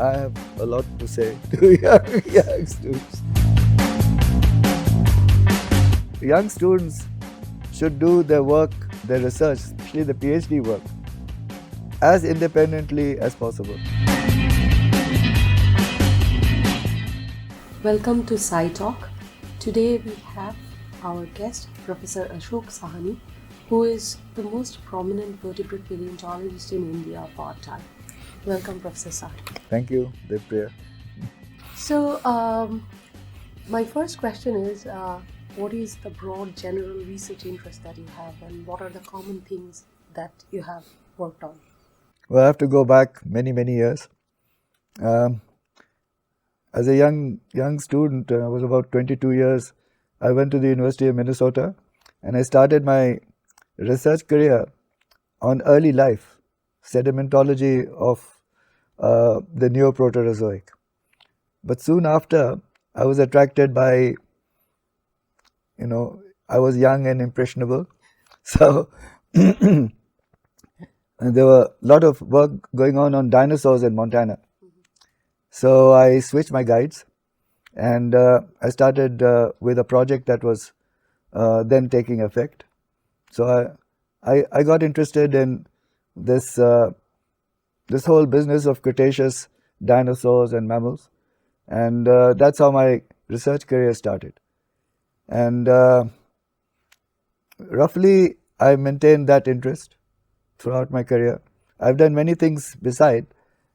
I have a lot to say to young students. Young students should do their work, their research, especially the Ph.D. work, as independently as possible. Welcome to SciTalk. Today we have our guest, Professor Ashok Sahni, who is the most prominent vertebrate paleontologist in India part-time. Welcome, Professor Sahni. Thank you, Devapriya. So, my first question is, what is the broad general research interest that you have, and what are the common things that you have worked on? Well, I have to go back many years. As a young student, I was about 22 years. I went to the University of Minnesota, and I started my research career on early life, sedimentology of the Neoproterozoic. But soon after, I was attracted by, I was young and impressionable, so and there were a lot of work going on dinosaurs in Montana. So I switched my guides, and I started with a project that was then taking effect. So I got interested in this whole business of Cretaceous dinosaurs and mammals, and that's how my research career started. And roughly, I maintained that interest throughout my career. I've done many things beside,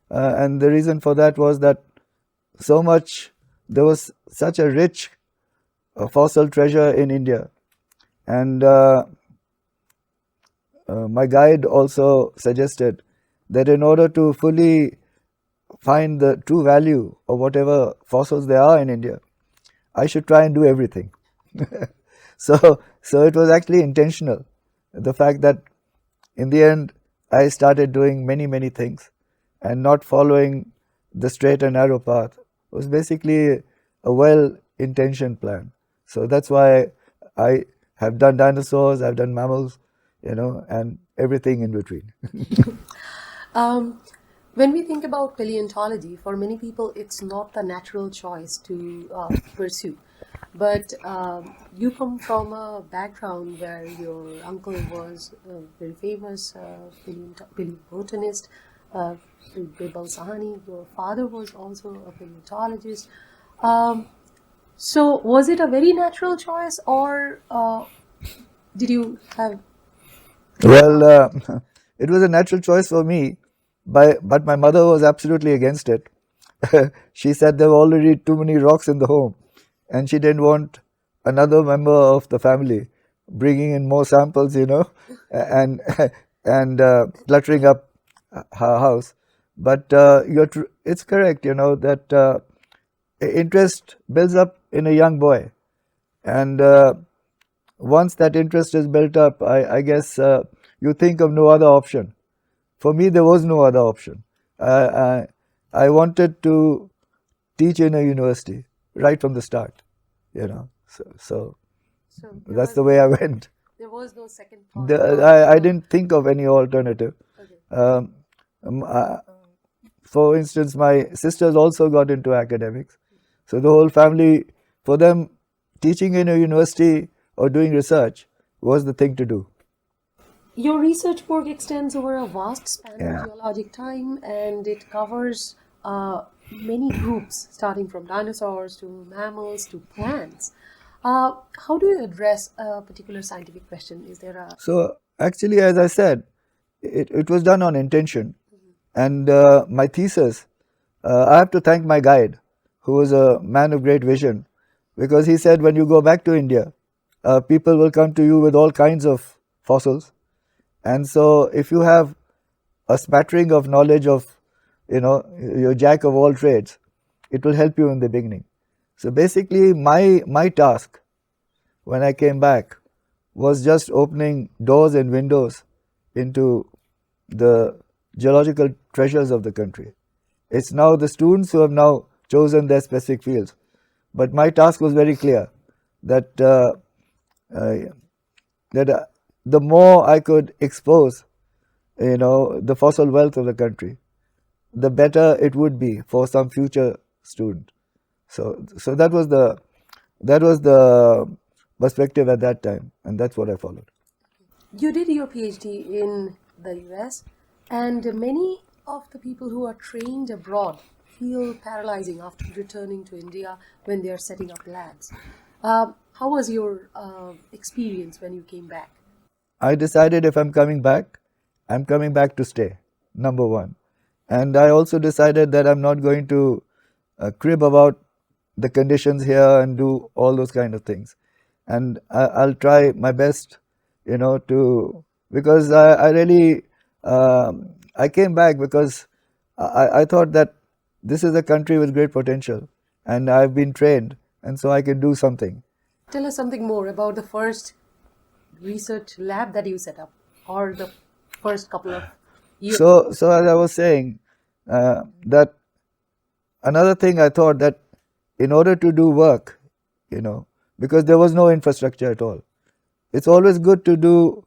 and the reason for that was that there was such a rich fossil treasure in India, and my guide also suggested that in order to fully find the true value of whatever fossils there are in India, I should try and do everything. So it was actually intentional. The fact that in the end I started doing many things and not following the straight and narrow path was basically a well-intentioned plan. So that's why I have done dinosaurs, I've done mammals, and everything in between. When we think about paleontology, for many people, it's not the natural choice to pursue. But you come from a background where your uncle was a very famous paleobotanist, Professor Sahni. Your father was also a paleontologist. So was it a very natural choice, or did you have... Well, it was a natural choice for me, but my mother was absolutely against it. She said there were already too many rocks in the home, and she didn't want another member of the family bringing in more samples, and cluttering up her house. But it's correct, that interest builds up in a young boy, and once that interest is built up, I guess you think of no other option. For me, there was no other option. I wanted to teach in a university right from the start, So that's the way I went. There was no second thought. I didn't think of any alternative. Okay. For instance, my sisters also got into academics. So the whole family, for them, teaching in a university or doing research was the thing to do. Your research work extends over a vast span of geologic time, and it covers many groups, starting from dinosaurs to mammals to plants. How do you address a particular scientific question? Is there a... So actually, as I said, it was done on intention. And my thesis, I have to thank my guide, who was a man of great vision, because he said when you go back to India, people will come to you with all kinds of fossils. And so if you have a smattering of knowledge of, you're jack of all trades, it will help you in the beginning. So basically my task when I came back was just opening doors and windows into the geological treasures of the country. It's now the students who have now chosen their specific fields. But my task was very clear, that the more I could expose, the fossil wealth of the country, the better it would be for some future student. So that was the perspective at that time, and that's what I followed. You did your PhD in the US, and many of the people who are trained abroad feel paralyzing after returning to India when they are setting up labs. How was your experience when you came back? I decided if I'm coming back to stay, number one. And I also decided that I'm not going to crib about the conditions here and do all those kind of things. And I'll try my best, because I really, I came back because I thought that this is a country with great potential and I've been trained and so I can do something. Tell us something more about the first research lab that you set up, or the first couple of years. So as I was saying, that another thing I thought that in order to do work, because there was no infrastructure at all, it's always good to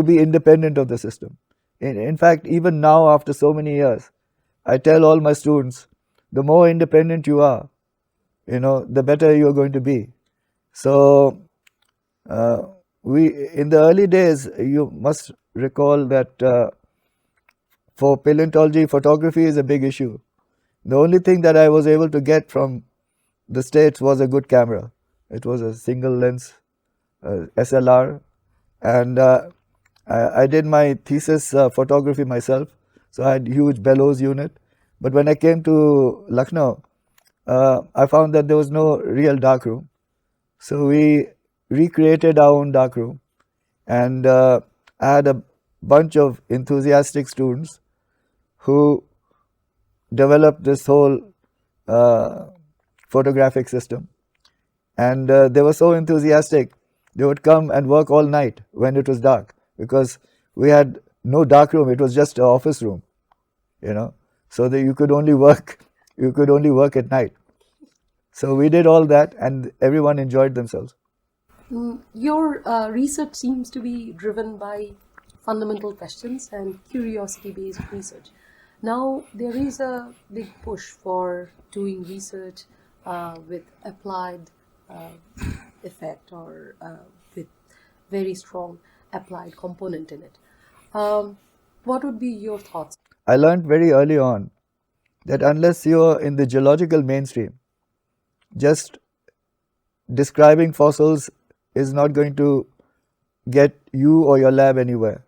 be independent of the system. In fact, even now after so many years, I tell all my students, the more independent you are, the better you are going to be. So we in the early days, you must recall that for paleontology, photography is a big issue. The only thing that I was able to get from the States was a good camera. It was a single lens SLR, and I did my thesis photography myself. So I had huge bellows unit. But when I came to Lucknow, I found that there was no real darkroom. So we recreated our own darkroom, and I had a bunch of enthusiastic students who developed this whole photographic system. And they were so enthusiastic, they would come and work all night when it was dark, because we had no dark room, it was just an office room, so that you could only work at night. So we did all that and everyone enjoyed themselves. Your research seems to be driven by fundamental questions and curiosity-based research. Now, there is a big push for doing research with applied effect, or with very strong applied component in it. What would be your thoughts? I learned very early on that unless you're in the geological mainstream, just describing fossils is not going to get you or your lab anywhere.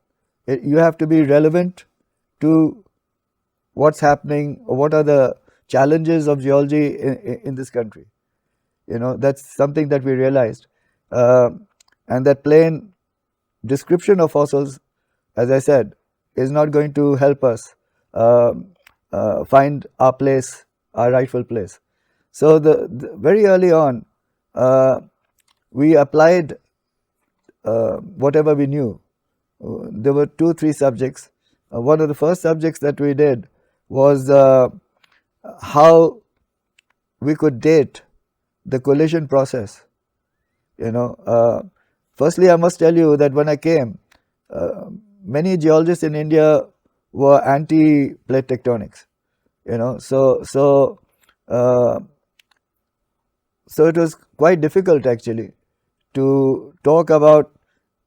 You have to be relevant to what's happening, or what are the challenges of geology in this country. That's something that we realized. And that plain description of fossils, as I said, is not going to help us find our place, our rightful place. So the very early on, we applied whatever we knew. There were 2-3 subjects. One of the first subjects that we did was how we could date the collision process. Firstly, I must tell you that when I came, many geologists in India were anti-plate tectonics. So it was quite difficult actually to talk about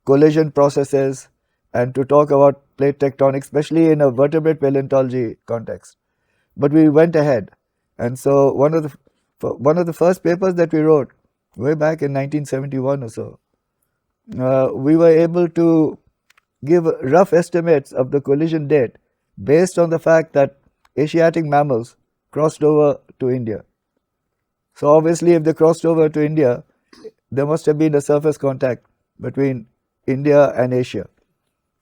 collision processes and to talk about plate tectonics, especially in a vertebrate paleontology context. But we went ahead, and so one of the first papers that we wrote way back in 1971 or so, we were able to give rough estimates of the collision date based on the fact that Asiatic mammals crossed over to India. So obviously, if they crossed over to India, there must have been a surface contact between India and Asia.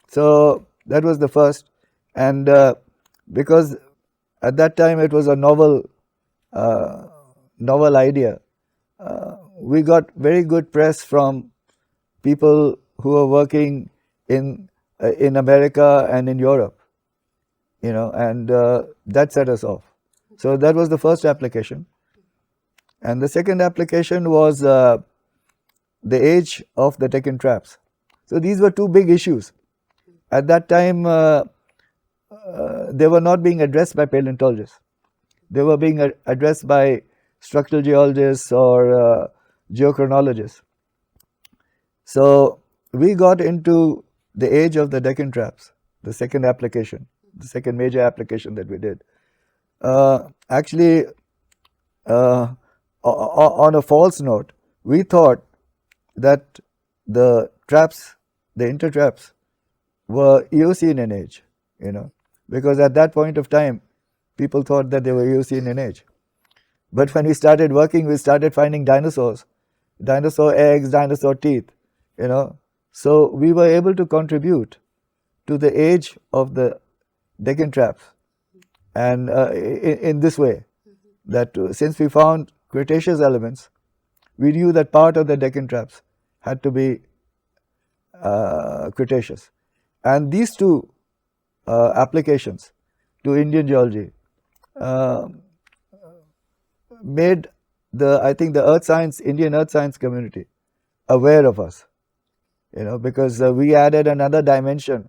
So that was the first, and because at that time it was a novel idea, we got very good press from people who were working in America and in Europe, and that set us off. So that was the first application, and the second application was the age of the Deccan traps. So these were two big issues. At that time, they were not being addressed by paleontologists. They were being addressed by structural geologists or geochronologists. So we got into the age of the Deccan traps, the second application, the second major application that we did. Actually, on a false note, we thought that the traps, the intertraps, were Eocene in age, because at that point of time, people thought that they were Eocene in age. But when we started working, we started finding dinosaurs, dinosaur eggs, dinosaur teeth, So we were able to contribute to the age of the Deccan traps, and in this way, that since we found Cretaceous elements, we knew that part of the Deccan traps had to be Cretaceous. And these two applications to Indian geology made I think the earth science, Indian earth science community aware of us, because we added another dimension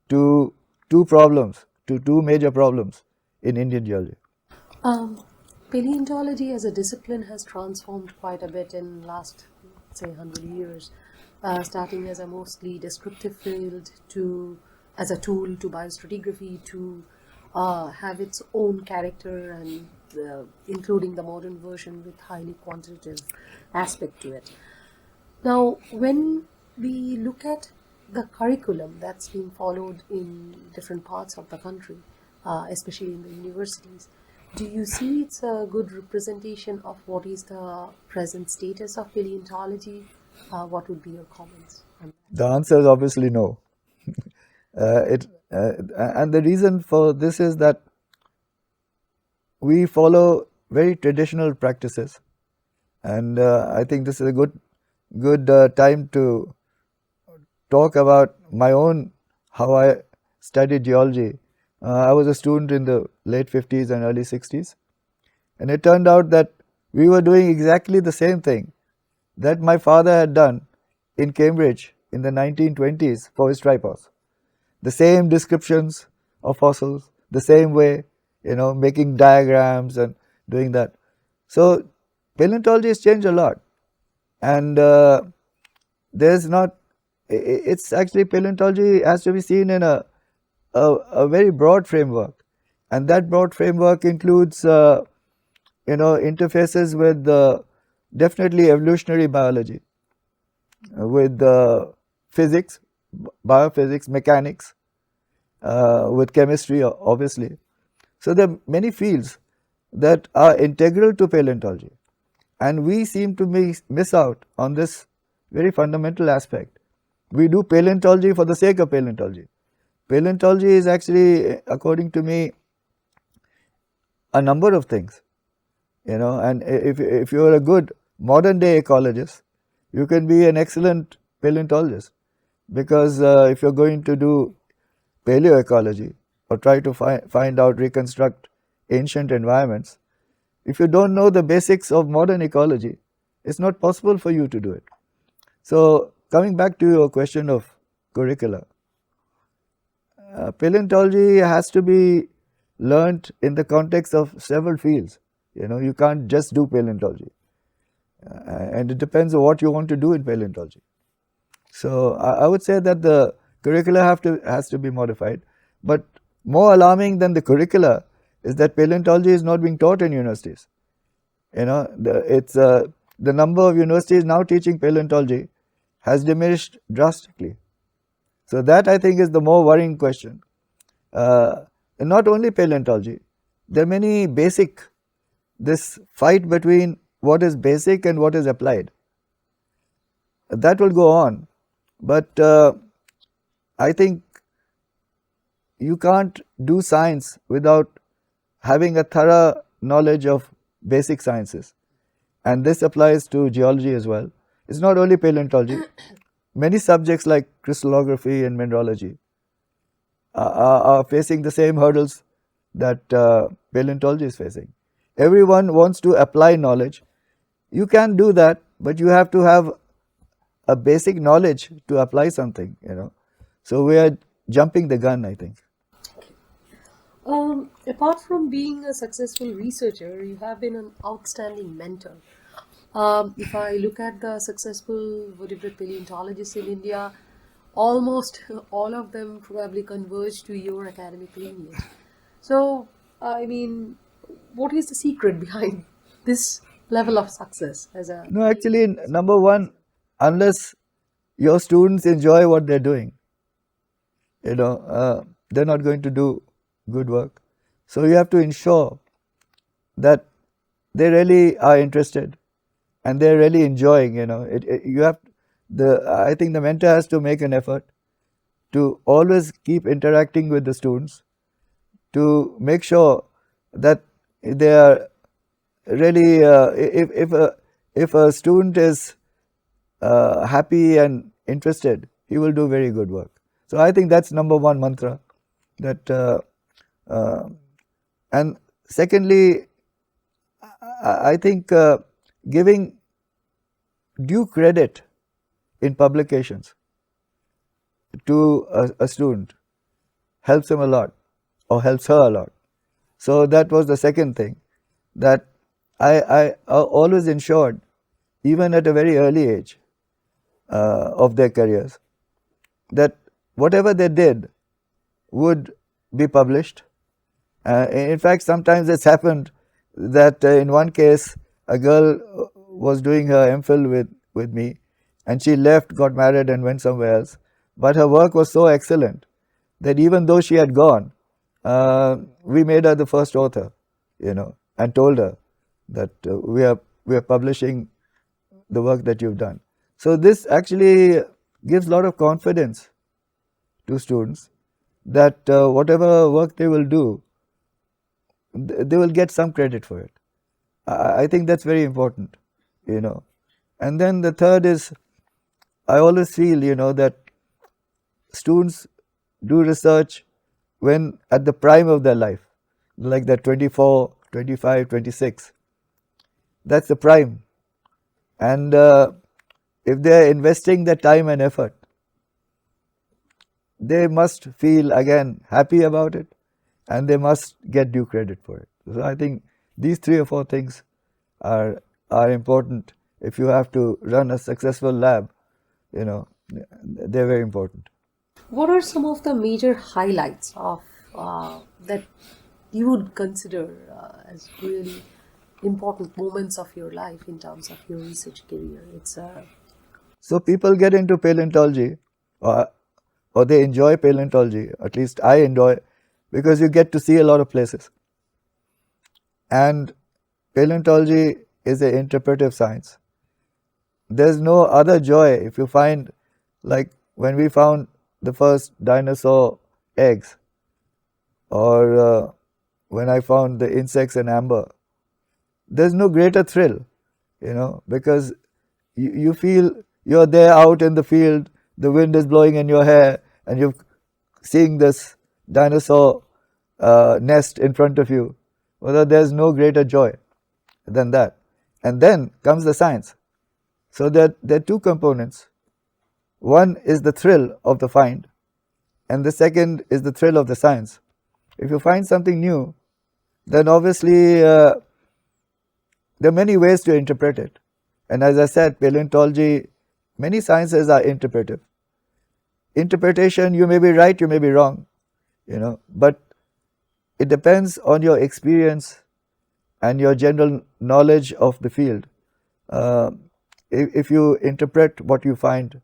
to two major problems in Indian geology. Paleontology as a discipline has transformed quite a bit in last, say, 100 years, starting as a mostly descriptive field to as a tool to biostratigraphy to have its own character and including the modern version with highly quantitative aspect to it. Now, when we look at the curriculum that's being followed in different parts of the country, especially in the universities, do you see it's a good representation of what is the present status of paleontology? What would be your comments on that? The answer is obviously no. And the reason for this is that we follow very traditional practices, and I think this is a good time to talk about my own, how I studied geology. I was a student in the late 50s and early 60s, and it turned out that we were doing exactly the same thing that my father had done in Cambridge in the 1920s for his tripods. The same descriptions of fossils, the same way, making diagrams and doing that. So paleontology has changed a lot, and there's not. It's actually, paleontology has to be seen in a very broad framework, and that broad framework includes interfaces with definitely evolutionary biology, with physics, biophysics, mechanics, with chemistry, obviously. So there are many fields that are integral to paleontology, and we seem to miss out on this very fundamental aspect. We do paleontology for the sake of paleontology. Paleontology is actually, according to me, a number of things, and if you are a good modern day ecologist, you can be an excellent paleontologist, because if you're going to do paleoecology or try to find out, reconstruct ancient environments, if you don't know the basics of modern ecology, it's not possible for you to do it. So coming back to your question of curricula, paleontology has to be learnt in the context of several fields. You can't just do paleontology, and it depends on what you want to do in paleontology. So I would say that the curricula has to be modified, but more alarming than the curricula is that paleontology is not being taught in universities. The number of universities now teaching paleontology has diminished drastically. So that, I think, is the more worrying question. And not only paleontology, there are many this fight between what is basic and what is applied. That will go on, but I think you can't do science without having a thorough knowledge of basic sciences, and this applies to geology as well. It's not only paleontology. Many subjects like crystallography and mineralogy are facing the same hurdles that paleontology is facing. Everyone wants to apply knowledge. You can do that, but you have to have a basic knowledge to apply something. So we are jumping the gun, I think. Apart from being a successful researcher, you have been an outstanding mentor. If I look at the successful vertebrate paleontologists in India, almost all of them probably converge to your academic lineage. So, I mean, what is the secret behind this level of success as a No, actually, paleontologist? number one, unless your students enjoy what they're doing, they're not going to do good work. So you have to ensure that they really are interested and they're really enjoying. You have the. I think the mentor has to make an effort to always keep interacting with the students to make sure that they are really. If a student is happy and interested, he will do very good work. So I think that's number one mantra. That uh, and secondly, I think giving due credit in publications to a student helps him a lot or helps her a lot. So that was the second thing that I always ensured, even at a very early age of their careers, that whatever they did would be published. In fact, sometimes it's happened that in one case, a girl was doing her MPhil with me, and she left, got married, and went somewhere else. But her work was so excellent that even though she had gone, we made her the first author, and told her that we are publishing the work that you've done. So this actually gives a lot of confidence to students that whatever work they will do, they will get some credit for it. I think that's very important, you know. And then the third is, I always feel, that students do research when at the prime of their life, like that 24, 25, 26. That's the prime. And if they're investing their time and effort, they must feel again happy about it, and they must get due credit for it. So I think these three or four things are important. If you have to run a successful lab, they're very important. What are some of the major highlights of that you would consider as really important moments of your life in terms of your research career? It's So people get into paleontology, or, or they enjoy paleontology. At least I enjoy, because you get to see a lot of places. And paleontology is an interpretive science. There's no other joy if you find, like when we found the first dinosaur eggs, or when I found the insects in amber. There's no greater thrill, because you feel you're there out in the field, the wind is blowing in your hair, and you're seeing this dinosaur nest in front of you. Well, there's no greater joy than that. And then comes the science. So there are two components. One is the thrill of the find, and the second is the thrill of the science. If you find something new, then obviously there are many ways to interpret it. And as I said, paleontology, many sciences are interpretive. Interpretation, you may be right, you may be wrong, but it depends on your experience and your general knowledge of the field. Uh, if you interpret what you find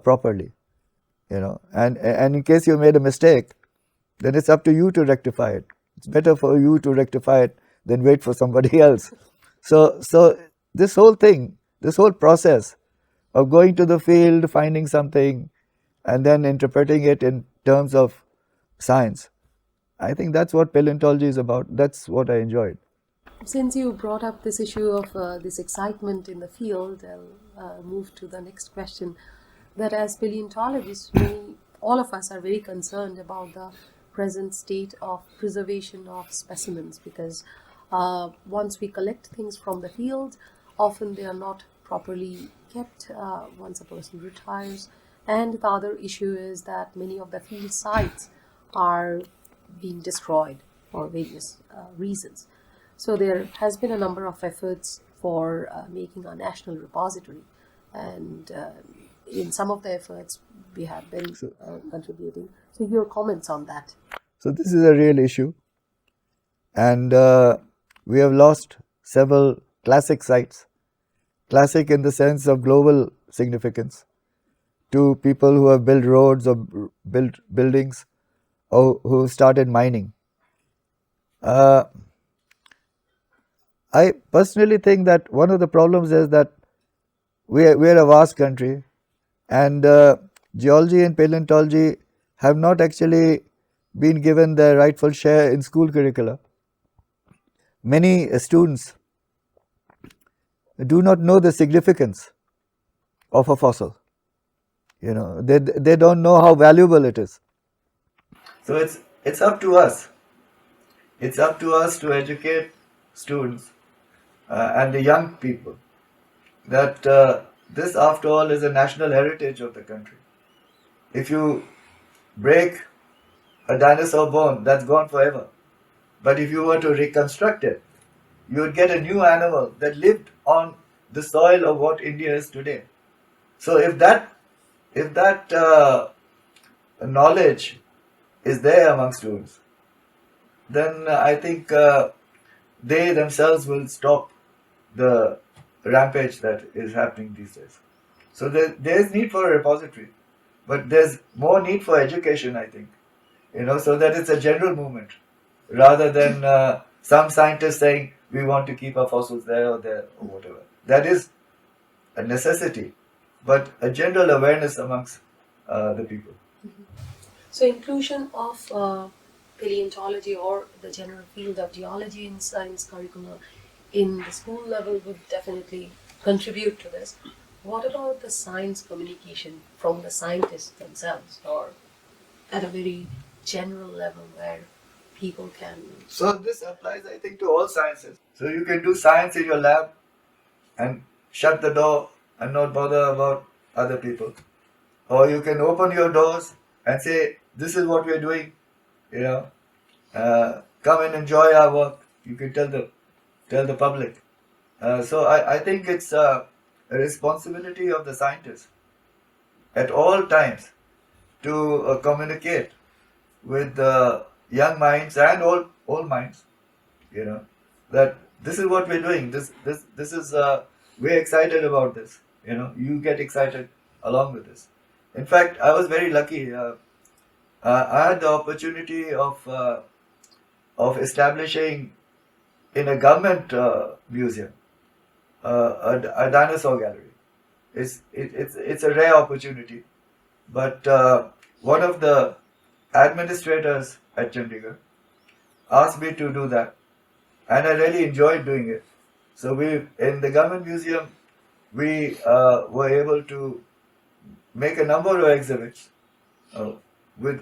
properly, and in case you made a mistake, then it's up to you to rectify it. It's better for you to rectify it than wait for somebody else. So this whole thing, this whole process of going to the field, finding something, and then interpreting it in terms of science, I think that's what paleontology is about. That's what I enjoyed. since you brought up this issue of this excitement in the field, I'll move to the next question. That as paleontologists, all of us are very concerned about the present state of preservation of specimens because once we collect things from the field, often they are not properly kept once a person retires. And the other issue is that many of the field sites are being destroyed for various reasons. So there has been a number of efforts for making a national repository, and in some of the efforts we have been So, contributing. So your comments on that? so this is a real issue, and we have lost several classic sites, classic in the sense of global significance, to people who have built roads or built buildings or who started mining. Uh, I personally think that one of the problems is that we are a vast country, and geology and paleontology have not actually been given their rightful share in school curricula. Many students do not know the significance of a fossil. They don't know how valuable it is. So it's up to us. It's up to us to educate students and the young people that this, after all, is a national heritage of the country. If you break a dinosaur bone, that's gone forever. But if you were to reconstruct it, you would get a new animal that lived on the soil of what India is today. So if that knowledge is there among students, then I think they themselves will stop the rampage that is happening these days. So there's need for a repository, but there's more need for education, I think. So that it's a general movement rather than some scientists saying we want to keep our fossils there or whatever. That is a necessity, but a general awareness amongst the people. So inclusion of paleontology or the general field of geology in science curricula in the school level would definitely contribute to this. What about the science communication from the scientists themselves, or at a very general level where people can? So this applies, I think, to all sciences. So you can do science in your lab and shut the door and not bother about other people. Or you can open your doors and say, this is what we're doing, come and enjoy our work. You can tell the public. So I think it's a responsibility of the scientists at all times to communicate with young minds and old minds, that this is what we're doing. This is we're excited about this. You get excited along with this. In fact, I was very lucky. I had the opportunity of establishing in a government museum a dinosaur gallery. It's a rare opportunity, but one of the administrators at Chandigarh asked me to do that, and I really enjoyed doing it. So we in the government museum we were able to make a number of exhibits. With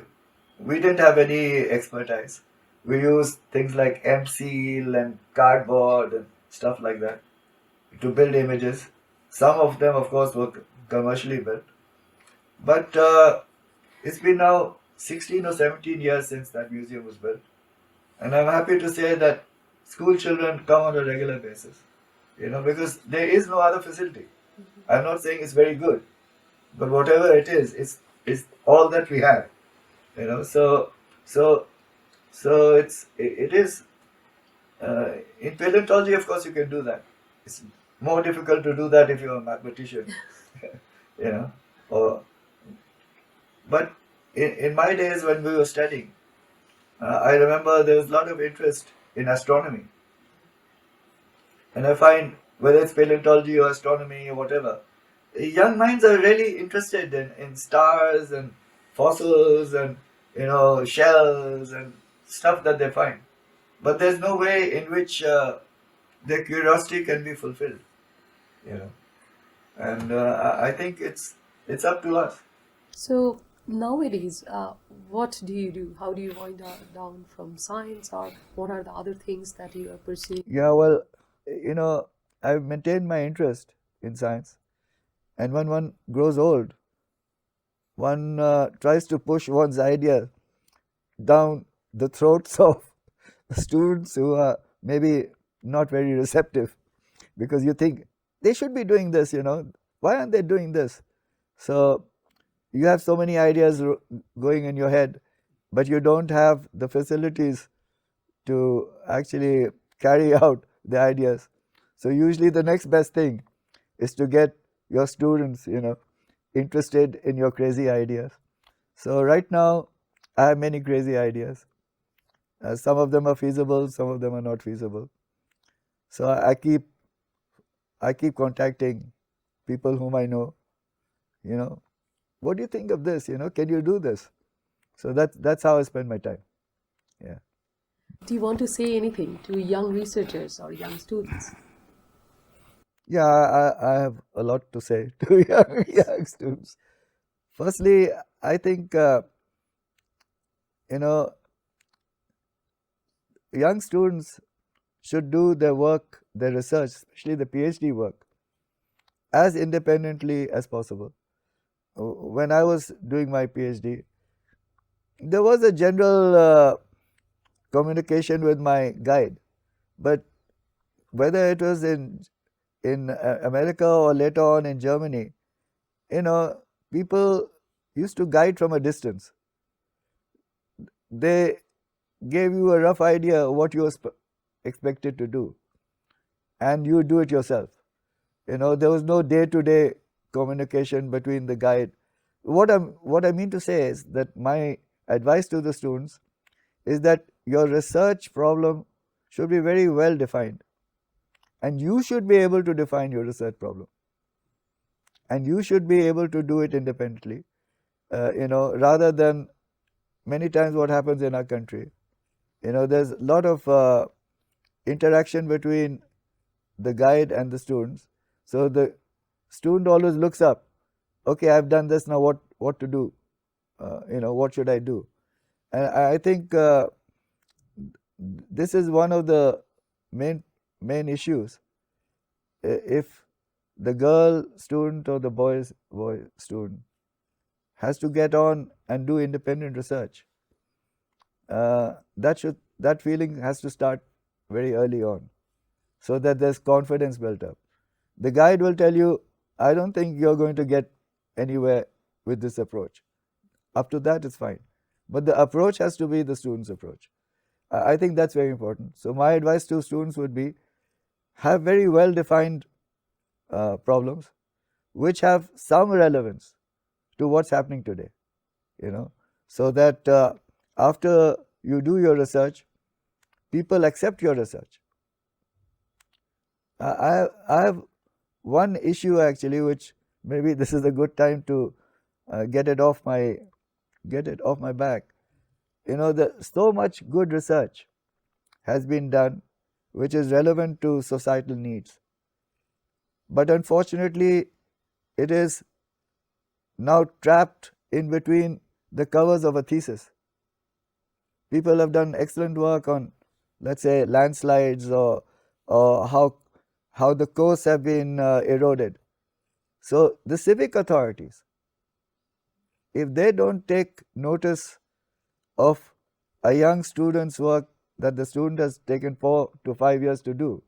we didn't have any expertise. We used things like M-seal and cardboard and stuff like that to build images. Some of them, of course, were commercially built. But it's been now 16 or 17 years since that museum was built. And I'm happy to say that school children come on a regular basis, because there is no other facility. I'm not saying it's very good, but whatever it is, it's all that we have, So, so, it is in paleontology. Of course, you can do that. It's more difficult to do that if you're a mathematician, you know. Or, but in my days when we were studying, I remember there was a lot of interest in astronomy, and I find whether it's paleontology or astronomy or whatever, young minds are really interested in stars and fossils and shells and stuff that they find. But there's no way in which their curiosity can be fulfilled, you know. And I think it's up to us. So nowadays, what do you do? How do you wind down from science, or what are the other things that you are pursuing? Yeah, well, I've maintained my interest in science, and when one grows old, one tries to push one's idea down the throats of students who are maybe not very receptive, because you think they should be doing this, why aren't they doing this? So you have so many ideas going in your head, but you don't have the facilities to actually carry out the ideas. So usually the next best thing is to get your students, interested in your crazy ideas. So right now, I have many crazy ideas. Some of them are feasible, some of them are not feasible. So I keep contacting people whom I know. What do you think of this? Can you do this? So that's how I spend my time. Yeah. Do you want to say anything to young researchers or young students? Yeah, I have a lot to say to young students. Firstly, I think you know young students should do their work, their research, especially the PhD work, as independently as possible. When I was doing my PhD, there was a general communication with my guide, but whether it was in America or later on in Germany, people used to guide from a distance. They gave you a rough idea of what you were expected to do, and you do it yourself. There was no day-to-day communication between the guide. What I mean to say is that my advice to the students is that your research problem should be very well defined, and you should be able to define your research problem, and you should be able to do it independently. Rather than many times what happens in our country, there's a lot of interaction between the guide and the students. So the student always looks up. Okay, I've done this, now what to do? What should I do? And I think this is one of the main issues. If the girl student or the boy student has to get on and do independent research, that feeling has to start very early on, so that there's confidence built up. The guide will tell you, I don't think you're going to get anywhere with this approach. Up to that, it's fine. But the approach has to be the student's approach. I think that's very important. So my advice to students would be, have very well-defined problems which have some relevance to what's happening today, so that after you do your research, people accept your research. I have one issue actually, which maybe this is a good time to get it off my back. So much good research has been done which is relevant to societal needs, but unfortunately it is now trapped in between the covers of a thesis. People have done excellent work on, let's say, landslides, or how the coasts have been eroded. So the civic authorities, if they don't take notice of a young student's work that the student has taken 4 to 5 years to do,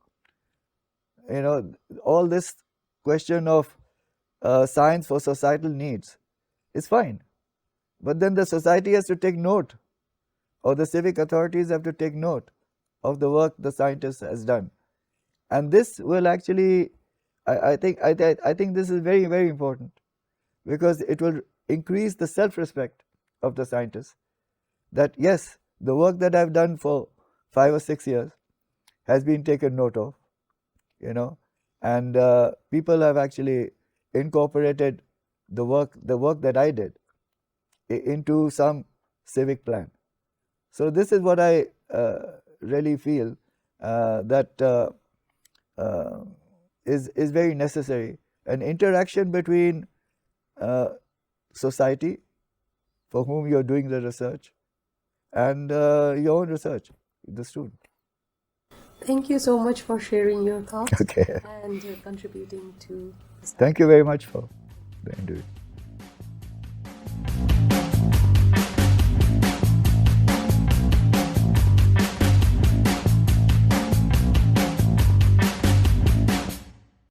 all this question of science for societal needs is fine, but then the society has to take note, or the civic authorities have to take note of the work the scientist has done. And this will actually, I think this is very, very important, because it will increase the self-respect of the scientist, that yes, the work that I've done for 5 or 6 years has been taken note of, and people have actually incorporated the work that I did into some civic plan. So this is what I really feel that is very necessary. An interaction between society, for whom you're doing the research, and your own research, the student. Thank you so much for sharing your thoughts Okay. and contributing to this. Thank you very much for the interview.